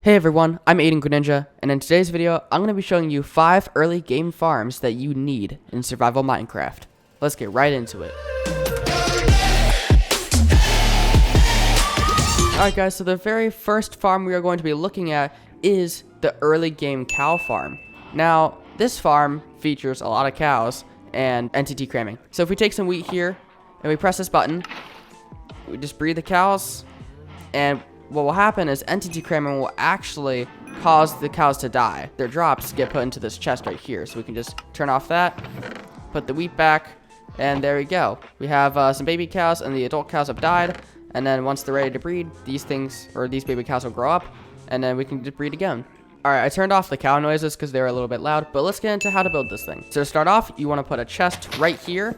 Hey everyone, I'm AidanGreenNinja, and in today's video, I'm going to be showing you 5 early game farms that you need in survival Minecraft. Let's get right into it. Alright guys, so the very first farm we are going to be looking at is the early game cow farm. Now, this farm features a lot of cows and NTT cramming. So if we take some wheat here, and we press this button, we just breed the cows, and what will happen is NTT cramming will actually cause the cows to die. Their drops get put into this chest right here. So we can just turn off that, put the wheat back, and there we go. We have some baby cows, and the adult cows have died. And then once they're ready to breed, these baby cows will grow up, and then we can just breed again. Alright, I turned off the cow noises because they were a little bit loud, but let's get into how to build this thing. So to start off, you want to put a chest right here,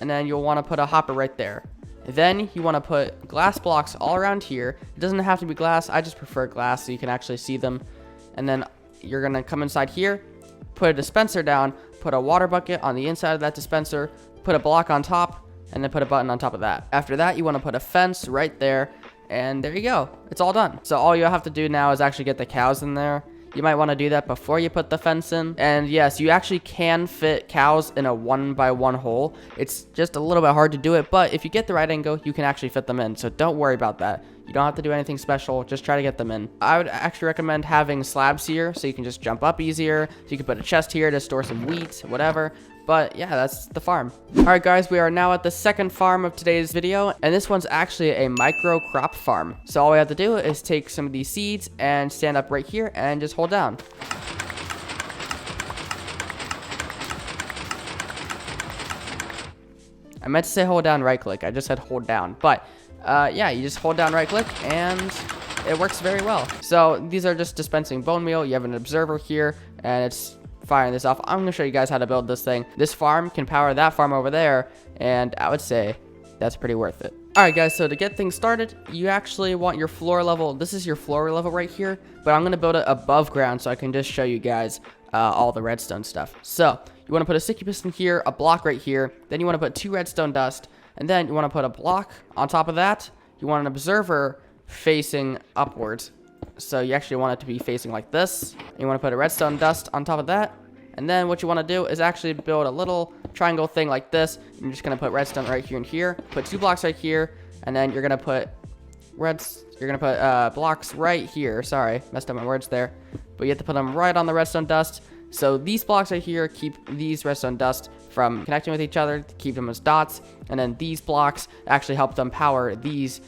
and then you'll want to put a hopper right there. Then you want to put glass blocks all around here. It doesn't have to be glass. I just prefer glass so you can actually see them. And then you're going to come inside here, put a dispenser down, put a water bucket on the inside of that dispenser, put a block on top, and then put a button on top of that. After that, you want to put a fence right there, and there you go. It's all done. So all you have to do now is actually get the cows in there. You might want to do that before you put the fence in. And yes, you actually can fit cows in a 1x1 hole. It's just a little bit hard to do it, but if you get the right angle, you can actually fit them in. So don't worry about that. You don't have to do anything special. Just try to get them in. I would actually recommend having slabs here so you can just jump up easier. So you can put a chest here to store some wheat, whatever. But yeah, that's the farm. Alright guys, we are now at the second farm of today's video, and this one's actually a micro crop farm. So all we have to do is take some of these seeds and stand up right here and just hold down. I meant to say hold down right click, I just said hold down. But yeah, you just hold down right click and it works very well. So these are just dispensing bone meal. You have an observer here and it's firing this off. I'm going to show you guys how to build this thing. This farm can power that farm over there, and I would say that's pretty worth it. Alright guys, so to get things started, you actually want your floor level. This is your floor level right here, but I'm going to build it above ground so I can just show you guys all the redstone stuff. So you want to put a sticky piston here, a block right here, then you want to put 2 redstone dust, and then you want to put a block on top of that. You want an observer facing upwards. So you actually want it to be facing like this. You want to put a redstone dust on top of that. And then what you want to do is actually build a little triangle thing like this. You're just going to put redstone right here and here. Put 2 blocks right here. And then you're going to put blocks right here. Sorry, messed up my words there. But you have to put them right on the redstone dust. So these blocks right here keep these redstone dust from connecting with each other, to keep them as dots. And then these blocks actually help them power these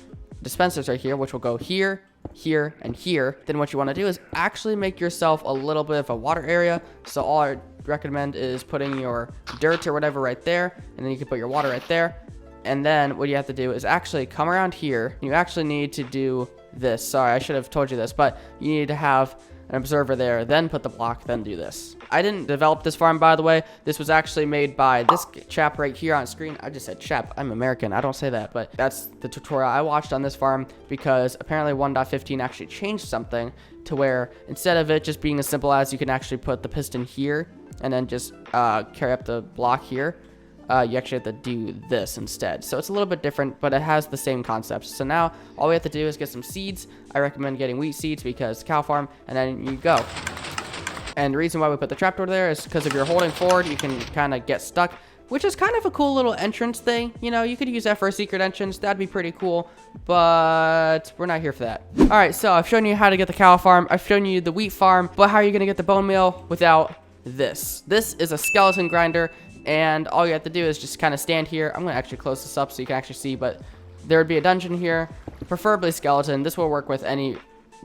dispensers right here, which will go here, here, and here. Then what you want to do is actually make yourself a little bit of a water area. So all I recommend is putting your dirt or whatever right there, and then you can put your water right there. And then what you have to do is actually come around here. You actually need to do this. Sorry, I should have told you this, but you need to have an observer there, then put the block, then do this. I didn't develop this farm, by the way. This was actually made by this chap right here on screen. I just said chap. I'm American. I don't say that, but that's the tutorial I watched on this farm because apparently 1.15 actually changed something to where instead of it just being as simple as you can actually put the piston here and then just carry up the block here, you actually have to do this instead. So it's a little bit different, but it has the same concepts. So now all we have to do is get some seeds. I recommend getting wheat seeds because cow farm, and then you go. And the reason why we put the trapdoor there is because if you're holding forward, you can kind of get stuck, which is kind of a cool little entrance thing. You know, you could use that for a secret entrance. That'd be pretty cool, but we're not here for that. All right, so I've shown you how to get the cow farm. I've shown you the wheat farm, but how are you going to get the bone meal without this? This is a skeleton grinder, and all you have to do is just kind of stand here. I'm going to actually close this up so you can actually see, but there would be a dungeon here, preferably skeleton. This will work with any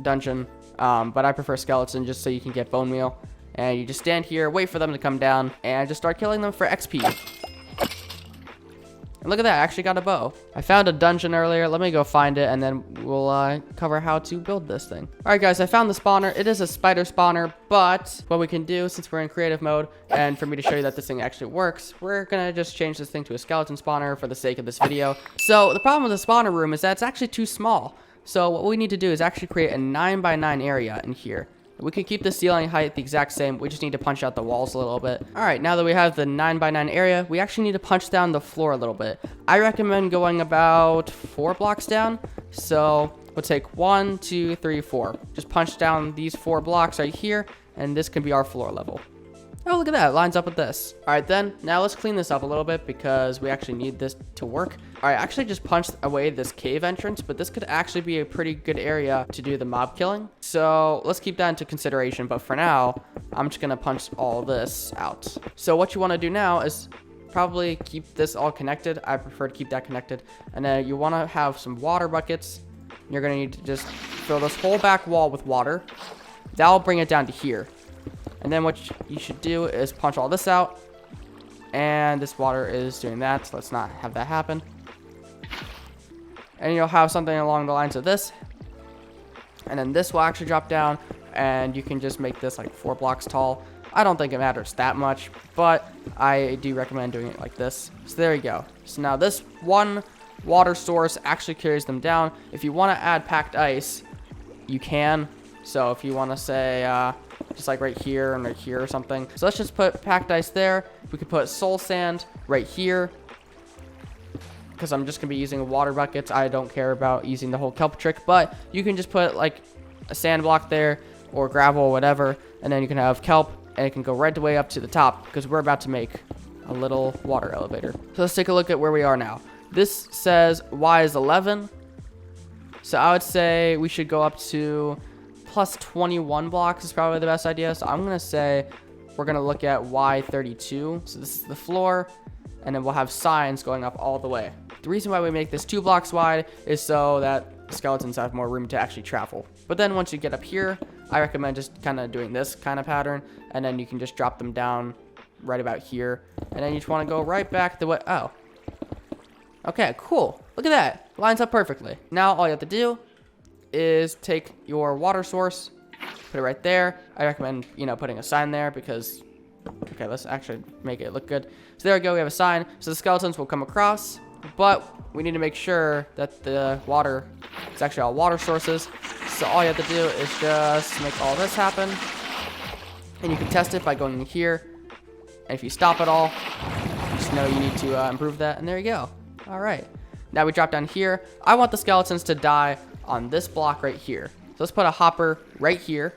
dungeon. But I prefer skeleton just so you can get bone meal. And you just stand here, wait for them to come down, and just start killing them for XP. And look at that, I actually got a bow. I found a dungeon earlier. Let me go find it, and then we'll cover how to build this thing. Alright guys, I found the spawner. It is a spider spawner, but what we can do, since we're in creative mode, and for me to show you that this thing actually works, we're gonna just change this thing to a skeleton spawner for the sake of this video. So the problem with the spawner room is that it's actually too small. So what we need to do is actually create a 9x9 area in here. We can keep the ceiling height the exact same. We just need to punch out the walls a little bit. All right, now that we have the 9x9 area, we actually need to punch down the floor a little bit. I recommend going about 4 blocks down. So we'll take 1, 2, 3, 4. Just punch down these 4 blocks right here, and this can be our floor level. Oh, look at that. It lines up with this. All right, then. Now let's clean this up a little bit because we actually need this to work. All right, I actually just punched away this cave entrance, but this could actually be a pretty good area to do the mob killing. So let's keep that into consideration. But for now, I'm just going to punch all this out. So what you want to do now is probably keep this all connected. I prefer to keep that connected. And then you want to have some water buckets. You're going to need to just fill this whole back wall with water. That'll bring it down to here. And then what you should do is punch all this out. And this water is doing that, so let's not have that happen. And you'll have something along the lines of this. And then this will actually drop down, and you can just make this like 4 blocks tall. I don't think it matters that much, but I do recommend doing it like this. So there you go. So now this one water source actually carries them down. If you want to add packed ice, you can. So if you want to say, just like right here and right here or something. So let's just put packed ice there. We could put soul sand right here, because I'm just going to be using water buckets. I don't care about using the whole kelp trick, but you can just put like a sand block there or gravel or whatever, and then you can have kelp, and it can go right the way up to the top because we're about to make a little water elevator. So let's take a look at where we are now. This says Y is 11. So I would say we should go up to plus 21 blocks is probably the best idea. So I'm going to say we're going to look at Y32. So this is the floor, and then we'll have signs going up all the way. The reason why we make this 2 blocks wide is so that skeletons have more room to actually travel. But then once you get up here, I recommend just kind of doing this kind of pattern, and then you can just drop them down right about here. And then you just want to go right back the way. Oh. Okay, cool. Look at that. Lines up perfectly. Now all you have to do is take your water source, put it right there. I recommend, putting a sign there because, okay, let's actually make it look good. So there we go, we have a sign. So the skeletons will come across, but we need to make sure that the water is actually all water sources. So all you have to do is just make all this happen. And you can test it by going in here. And if you stop it all, just know you need to improve that. And there you go. All right. Now we drop down here. I want the skeletons to die on this block right here. So let's put a hopper right here.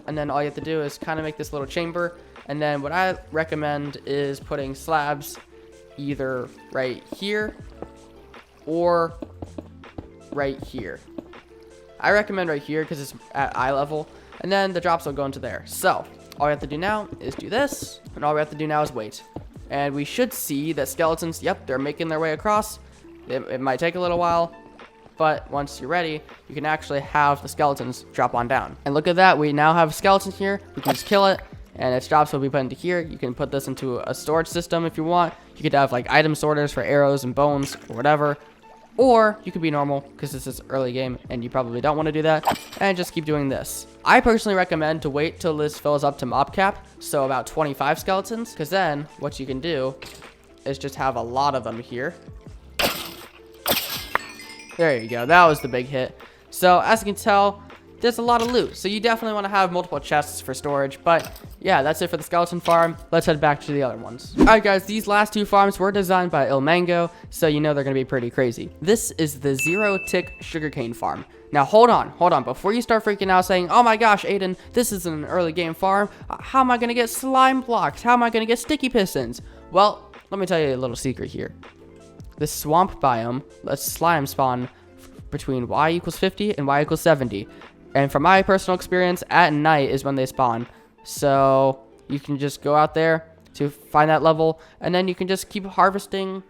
And then all you have to do is kind of make this little chamber. And then what I recommend is putting slabs either right here or right here. I recommend right here because it's at eye level. And then the drops will go into there. So all we have to do now is do this. And all we have to do now is wait. And we should see that skeletons, yep, they're making their way across. It might take a little while, but once you're ready, you can actually have the skeletons drop on down. And look at that, we now have a skeleton here. We can just kill it, and its drops will be put into here. You can put this into a storage system if you want. You could have like item sorters for arrows and bones or whatever. Or you could be normal because this is early game and you probably don't want to do that, and just keep doing this. I personally recommend to wait till this fills up to mob cap, so about 25 skeletons, because then what you can do is just have a lot of them here. There you go, that was the big hit. So as you can tell, there's a lot of loot, so you definitely want to have multiple chests for storage. But yeah, that's it for the skeleton farm. Let's head back to the other ones. All right guys, these last 2 farms were designed by ilmango, so you know they're gonna be pretty crazy. This is the 0-tick sugarcane farm. Now hold on, before you start freaking out saying, oh my gosh, Aidan, this is an early game farm, how am I gonna get slime blocks, how am I gonna get sticky pistons? Well, let me tell you a little secret here. This swamp biome lets slime spawn between y equals 50 and y equals 70. And from my personal experience, at night is when they spawn. So you can just go out there to find that level, and then you can just keep harvesting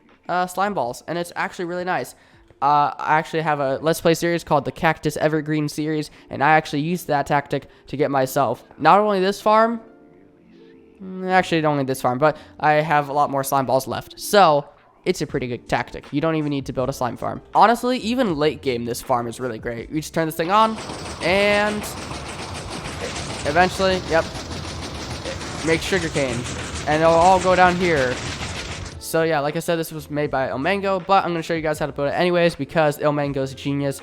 slime balls. And it's actually really nice. I actually have a Let's Play series called the Cactus Evergreen series, and I actually used that tactic to get myself not only this farm, actually only this farm, but I have a lot more slime balls left. So it's a pretty good tactic. You don't even need to build a slime farm. Honestly, even late game, this farm is really great. You just turn this thing on, and eventually, yep, make sugarcane, and it'll all go down here. So yeah, like I said, this was made by ilmango, but I'm going to show you guys how to build it anyways, because ilmango is a genius.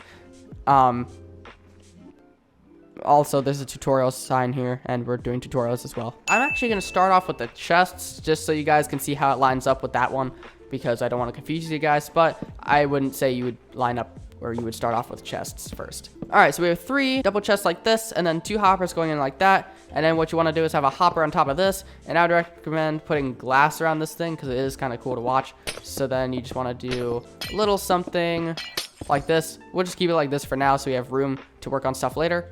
Also, there's a tutorial sign here, and we're doing tutorials as well. I'm actually going to start off with the chests, just so you guys can see how it lines up with that one, because I don't want to confuse you guys, but I wouldn't say you would line up where you would start off with chests first. All right, so we have 3 double chests like this, and then 2 hoppers going in like that. And then what you want to do is have a hopper on top of this. And I would recommend putting glass around this thing because it is kind of cool to watch. So then you just want to do a little something like this. We'll just keep it like this for now so we have room to work on stuff later.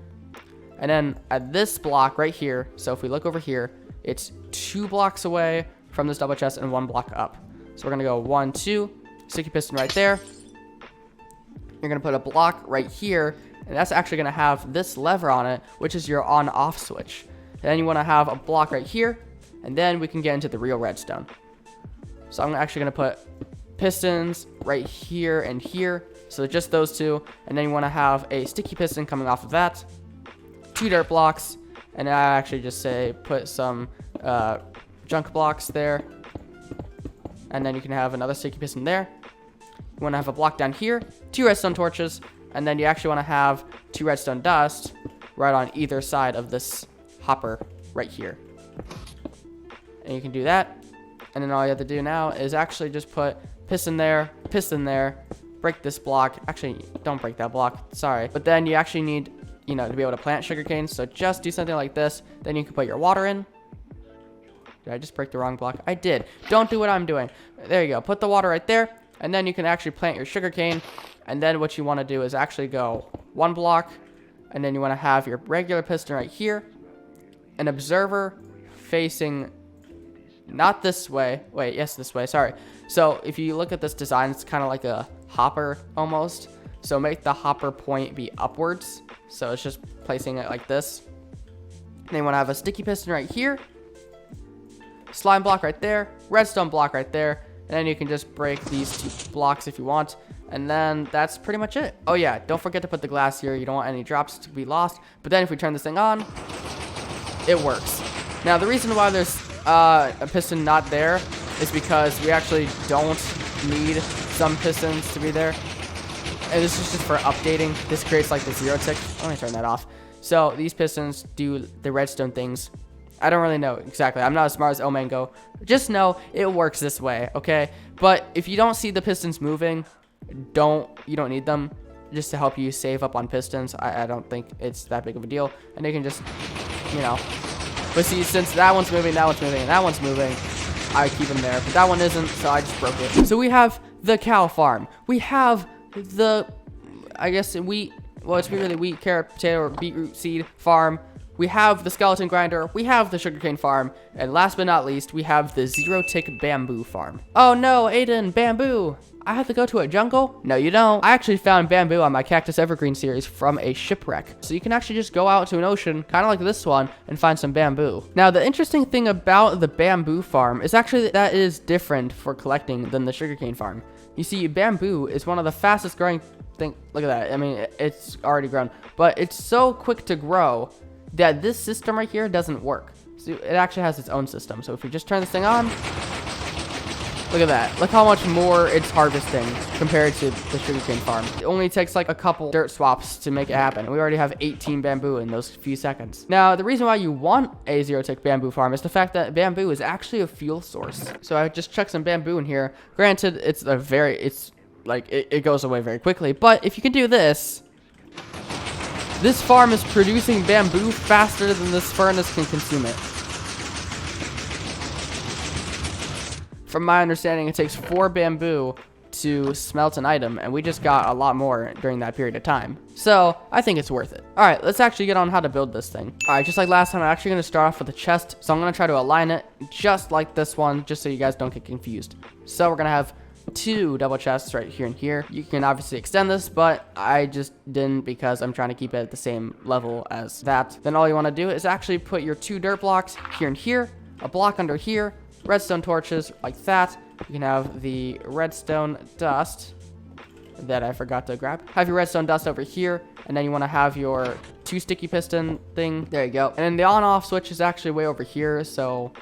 And then at this block right here, so if we look over here, it's 2 blocks away from this double chest and 1 block up. So we're going to go 1, 2, sticky piston right there. You're going to put a block right here, and that's actually going to have this lever on it, which is your on-off switch. And then you want to have a block right here, and then we can get into the real redstone. So I'm actually going to put pistons right here and here, so just those 2. And then you want to have a sticky piston coming off of that, 2 dirt blocks, and I actually just say put some junk blocks there. And then you can have another sticky piston there. You want to have a block down here, 2 redstone torches, and then you actually want to have 2 redstone dust right on either side of this hopper right here. And you can do that. And then all you have to do now is actually just put piston there, break this block. Actually, don't break that block, sorry. But then you actually need, to be able to plant sugarcane. So just do something like this. Then you can put your water in. Did I just break the wrong block? I did. Don't do what I'm doing. There you go. Put the water right there. And then you can actually plant your sugarcane. And then what you want to do is actually go 1 block. And then you want to have your regular piston right here. An observer facing not this way. Wait, yes, this way. Sorry. So if you look at this design, it's kind of like a hopper almost. So make the hopper point be upwards. So it's just placing it like this. And then you want to have a sticky piston right here. Slime block right there, redstone block right there, and then you can just break these 2 blocks if you want, and then that's pretty much it. Oh yeah, don't forget to put the glass here. You don't want any drops to be lost. But then if we turn this thing on, it works. Now the reason why there's a piston not there is because we actually don't need some pistons to be there, and this is just for updating. This creates like the 0 tick. Let me turn that off. So these pistons do the redstone things. I don't really know exactly. I'm not as smart as Omango. Just know it works this way, okay? But if you don't see the pistons moving, you don't need them just to help you save up on pistons. I don't think it's that big of a deal. And they can just, But see, since that one's moving, that one's moving, and that one's moving, I keep them there. But that one isn't, so I just broke it. So we have the cow farm. We have the, wheat, well, it's really wheat, carrot, potato, or beetroot seed farm. We have the skeleton grinder, we have the sugarcane farm, and last but not least, we have the 0-tick bamboo farm. Oh no, Aidan, bamboo! I have to go to a jungle? No, you don't. I actually found bamboo on my Cactus Evergreen series from a shipwreck. So you can actually just go out to an ocean, kind of like this one, and find some bamboo. Now, the interesting thing about the bamboo farm is actually that it is different for collecting than the sugarcane farm. You see, bamboo is one of the fastest growing things. Look at that. I mean, it's already grown, but it's so quick to grow that this system right here doesn't work. So it actually has its own system. So if we just turn this thing on, look at that. Look how much more it's harvesting compared to the sugarcane farm. It only takes like a couple dirt swaps to make it happen. We already have 18 bamboo in those few seconds. Now, the reason why you want a 0-tick bamboo farm is the fact that bamboo is actually a fuel source. So I just chucked some bamboo in here. Granted, it goes away very quickly. But if you can do this, this farm is producing bamboo faster than this furnace can consume it. From my understanding, it takes 4 bamboo to smelt an item, and we just got a lot more during that period of time. So I think it's worth it. All right, let's actually get on how to build this thing. All right, just like last time, I'm actually going to start off with a chest. So I'm going to try to align it just like this one, just so you guys don't get confused. So we're going to have 2 double chests right here and here. You can obviously extend this, but I just didn't because I'm trying to keep it at the same level as that. Then all you want to do is actually put your 2 dirt blocks here and here, a block under here, redstone torches like that. You can have the redstone dust that I forgot to grab. Have your redstone dust over here, and then you want to have your 2 sticky piston thing. There you go. And then the on-off switch is actually way over here, so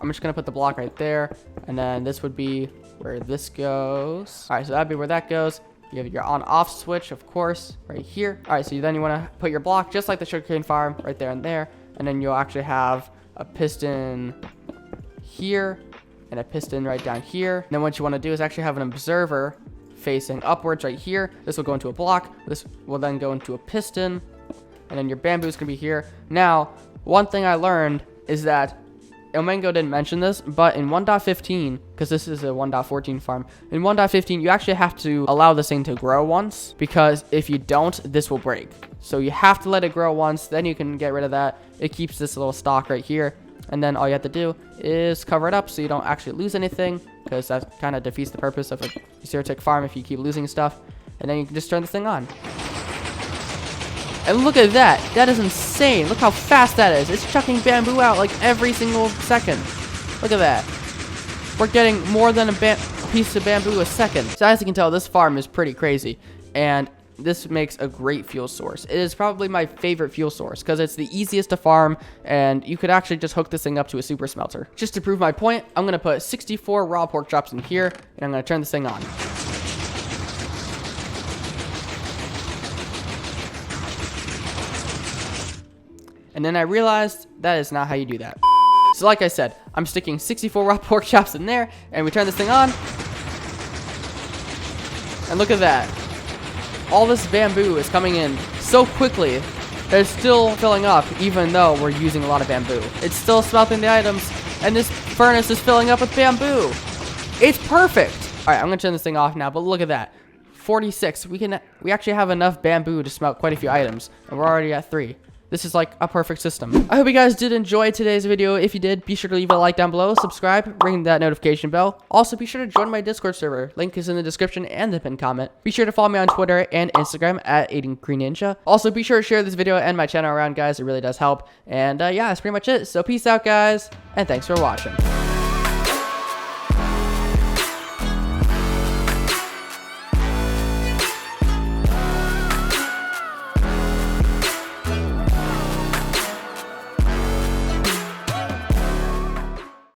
I'm just going to put the block right there, and then this would be where this goes. All right, so that'd be where that goes. You have your on-off switch, of course, right here. All right, so then you want to put your block just like the sugarcane farm right there and there, and then you'll actually have a piston here and a piston right down here. And then what you want to do is actually have an observer facing upwards right here. This will go into a block. This will then go into a piston. And then your bamboo is going to be here. Now, one thing I learned is that Omengo didn't mention this, but in 1.15, because this is a 1.14 farm, in 1.15, you actually have to allow this thing to grow once, because if you don't, this will break. So you have to let it grow once, then you can get rid of that. It keeps this little stock right here, and then all you have to do is cover it up so you don't actually lose anything, because that kind of defeats the purpose of a zero-tick farm if you keep losing stuff. And then you can just turn this thing on. And look at that. That is insane. Look how fast that is. It's chucking bamboo out like every single second. Look at that. We're getting more than a piece of bamboo a second. So as you can tell, this farm is pretty crazy. And this makes a great fuel source. It is probably my favorite fuel source because it's the easiest to farm, and you could actually just hook this thing up to a super smelter. Just to prove my point, I'm going to put 64 raw pork chops in here, and I'm going to turn this thing on. And then I realized that is not how you do that. So like I said, I'm sticking 64 raw pork chops in there, and we turn this thing on. And look at that. All this bamboo is coming in so quickly that it's still filling up, even though we're using a lot of bamboo. It's still smelting the items, and this furnace is filling up with bamboo. It's perfect. All right, I'm gonna turn this thing off now, but look at that. 46. We actually have enough bamboo to smelt quite a few items, and we're already at 3. This is like a perfect system. I hope you guys did enjoy today's video. If you did, be sure to leave a like down below, subscribe, ring that notification bell. Also, be sure to join my Discord server. Link is in the description and the pinned comment. Be sure to follow me on Twitter and Instagram at AidanGreenNinja. Also, be sure to share this video and my channel around, guys. It really does help. And yeah, that's pretty much it. So peace out, guys, and thanks for watching.